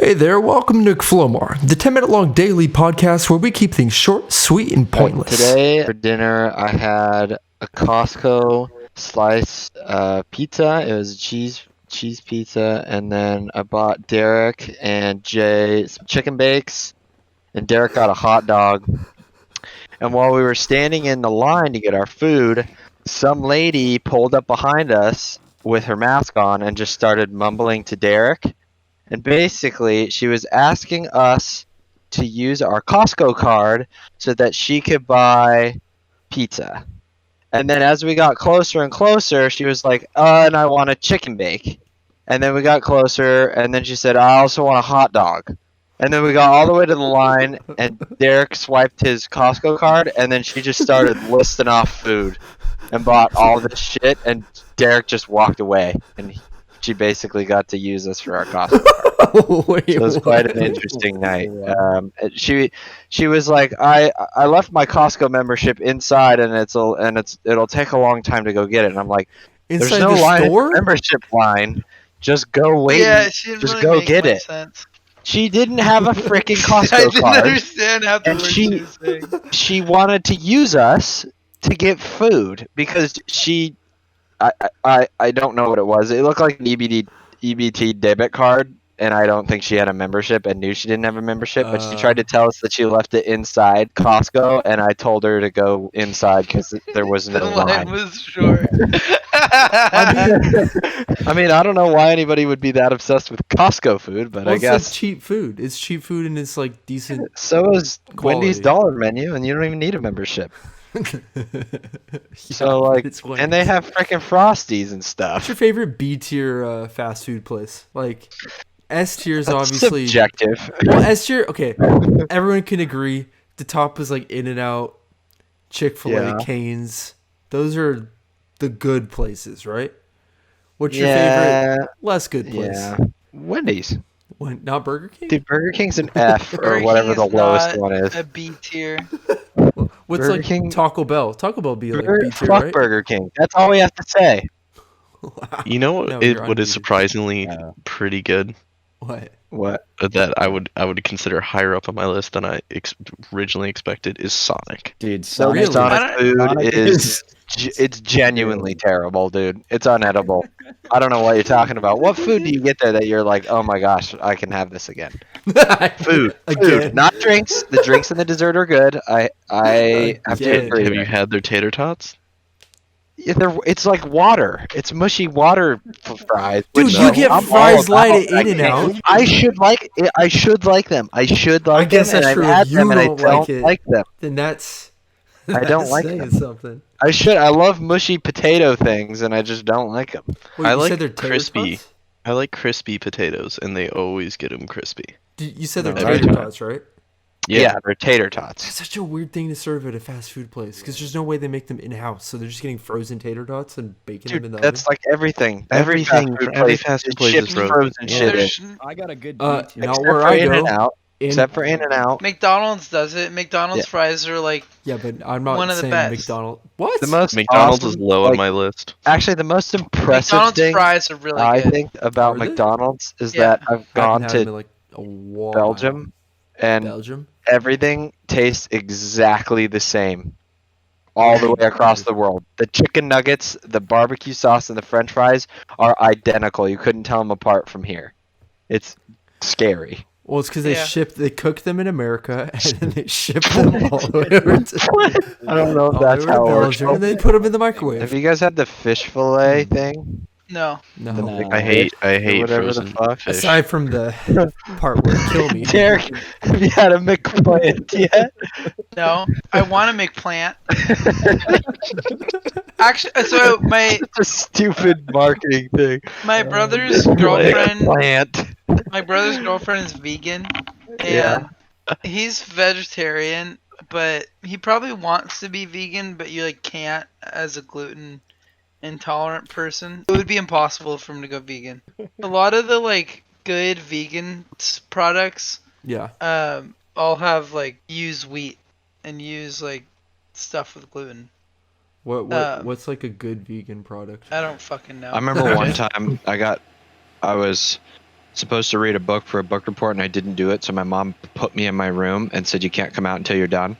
Hey there, welcome to Flomar, the 10-minute long daily podcast where we keep things short, sweet, and pointless. Today for dinner, I had a Costco slice pizza. It was a cheese pizza, and then I bought Derek and Jay some chicken bakes, and Derek got a hot dog. And while we were standing in the line to get our food, some lady pulled up behind us with her mask on and just started mumbling to Derek. And basically, she was asking us to use our Costco card so that she could buy pizza. And then as we got closer and closer, she was like, and I want a chicken bake. And then we got closer, and then she said, I also want a hot dog. And then we got all the way to the line, and Derek swiped his Costco card, and then she just started listing off food and bought all this shit, and Derek just walked away. And she basically got to use us for our Costco card. Wait, So it was quite an interesting night. She was like, I left my Costco membership inside, and it'll take a long time to go get it. And I'm like, Inside there's no the line, store? membership line. Just go wait. Yeah, she didn't just really go make get much it. sense. She didn't have a freaking I Costco didn't card. understand half the And words she- she was saying. She wanted to use us to get food because I don't know what it was. It looked like an EBT debit card, and I don't think she had a membership and knew she didn't have a membership. But she tried to tell us that she left it inside Costco, and I told her to go inside because there was The no line line. was short. I mean, I don't know why anybody would be that obsessed with Costco food, but Well, I it's guess like cheap food. It's cheap food and it's like decent. so is Wendy's quality. Dollar Menu, and you don't even need a membership. So Yeah, like, it's and they Wendy's. have freaking Frosties and What's stuff. your favorite B tier fast food place? Like S tier is That's obviously. subjective. Well, S tier, okay. Everyone can agree. The top is like In-N-Out, Chick-fil-A, Yeah. Cane's. Those are the good places, right? What's your Yeah, favorite less good place? yeah. Wendy's. When, not Burger King? Dude, Burger King's an F or Burger whatever King the is lowest not one is. A B tier. What's Burger like King- Taco Bell? Taco Bell be like B tier, Fuck right? Burger King. That's all we have to say. Wow. You know No, what you're what is unmuted. surprisingly Yeah. pretty good What? What? that I would consider higher up on my list than I originally expected is Sonic. Dude, No, Sonic, Really? Sonic food Sonic is it's genuinely terrible, dude. It's unedible. I don't know what you're talking about. What food do you get there that you're like, oh my gosh, I can have this again? Food, Again. not drinks. The drinks and the dessert are good. I have to Again. agree. Have you had their tater tots? Yeah, it's like water. It's mushy water fries. Dude, which, you get I'm fries all light about. at I In-N-Out. can't- I should like it. I should like them. I should like I guess them. that's and true. I've had You them and I don't don't like it. like them. Then that's. I don't that's like saying them. something. I should. I love mushy potato things, and I just don't like them. Wait, I you like said they're tater crispy. tots? I like crispy potatoes, and they always get them crispy. You said they're No, tater every tots, right? Yeah, they're tater tots. That's such a weird thing to serve at a fast food place because there's no way they make them in house, so they're just getting frozen tater tots and baking them in Dude, the that's oven. like everything. Everything fast food for every place fast food is place is chips, frozen. frozen Yeah. shit. There's- I got a good Not B tier. where I go. In-N-Out. In- Except for In-N-Out. McDonald's does it. McDonald's Yeah. fries are like Yeah, but I'm not One of the saying best. McDonald's. What? The most McDonald's awesome, is low like, on my list. Actually, the most impressive McDonald's thing fries are really I good. think about Are they? McDonald's is Yeah. that I've I haven't gone had them to in like a while. Belgium, and Belgium? everything tastes exactly the same all the way across the world. The chicken nuggets, the barbecue sauce, and the french fries are identical. You couldn't tell them apart from here. It's scary. Well, it's because Yeah. they cook them in America and then they ship them all the way over to, I don't know if all the that's way to how it works. Belgium, and they put them in the Have microwave. you guys had the fish fillet thing? No. No. The No. I hate whatever the frozen fuck. fish. Aside from the part where it kill me. Derek, have you had a McPlant yet? No. I want to make plant. Actually, so my It's a stupid marketing thing. my brother's girlfriend Plant. my brother's girlfriend is vegan, and Yeah. he's vegetarian, but he probably wants to be vegan, but you like can't as a gluten intolerant person. It would be impossible for him to go vegan. A lot of the like good vegan products Yeah. all have like use wheat and use like stuff with gluten. What's like a good vegan product? I don't fucking know. I remember one time I was supposed to read a book for a book report and I didn't do it. So my mom put me in my room and said, you can't come out until you're done.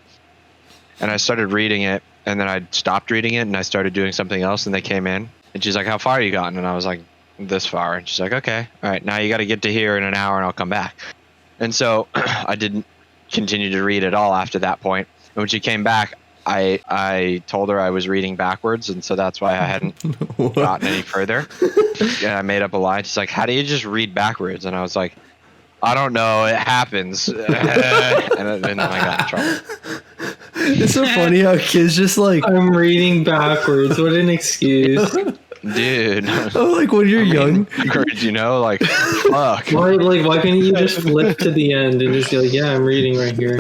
And I started reading it, and then I stopped reading it and I started doing something else, and they came in and she's like, how far you gotten? And I was like, this far. And she's like, okay, all right, now you got to get to here in an hour and I'll come back. And so I didn't continue to read at all after that point. And when she came back, I told her I was reading backwards, and so that's why I hadn't gotten any further. And I made up a lie. She's like, how do you just read backwards? And I was like, I don't know, it happens. And then I got in trouble. It's so funny how kids just like, I'm reading backwards. What an excuse. Dude. oh, like when you're young. Backwards, you know, like, fuck. Why couldn't you just flip to the end and just be like, yeah, I'm reading right here.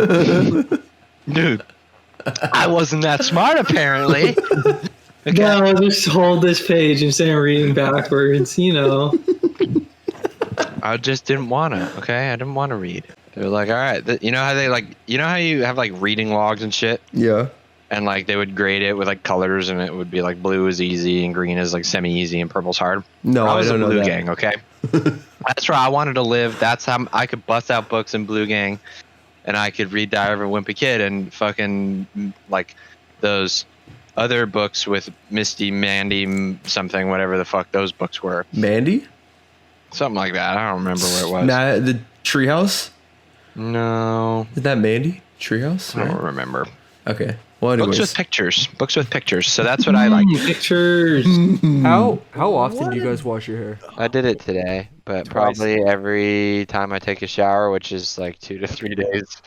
Dude, I wasn't that smart, apparently. Okay. No, just hold this page and say I'm reading backwards, you know. I just didn't want to, okay? I didn't want to read. They were like, all right. You know how how you have like reading logs and shit? Yeah. And like they would grade it with like colors, and it would be like blue is easy and green is like semi-easy and purple's hard. No, I I was don't a know Blue that. Gang, okay? That's where I wanted to live. That's how I could bust out books in Blue Gang, and I could read Diary of a Wimpy Kid and fucking like those other books with Misty, Mandy, something, whatever the fuck those books were. Mandy? Something like that. I don't remember what it was. The treehouse? No, Is that Mandy? Treehouse? I don't Right? remember. Okay. Well, anyways. Books with pictures. Books with pictures. So that's what I like. Pictures. How often do you guys wash your hair? I did it today, but probably every time I take a shower, which is like 2 to 3 days.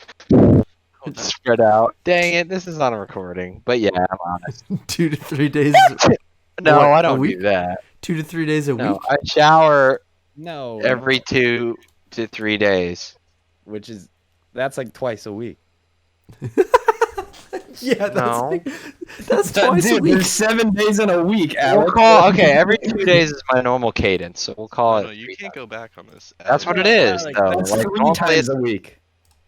It's spread out. Dang it, this is on a recording. But yeah, I'm honest. 2 to 3 days. No, What, I a don't week? do that. 2 to 3 days a No, week? I shower No. every 2 to 3 days. Which is, that's like twice a week. Yeah, that's No. that's twice a Dude, week. there's 7 days in a week, We'll Alex. call every 2 days is my normal cadence, so we'll call No, it. you can't go back on this. That's what it is, though. That's Like, 3 normally times it's- a week.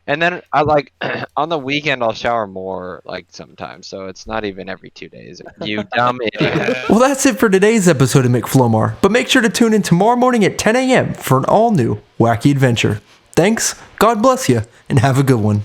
And then I like on the weekend I'll shower more like sometimes, so it's not even every 2 days. You dumb idiot. Well, that's it for today's episode of McFlomar. But make sure to tune in tomorrow morning at 10 a.m. for an all-new wacky adventure. Thanks, God bless you, and have a good one.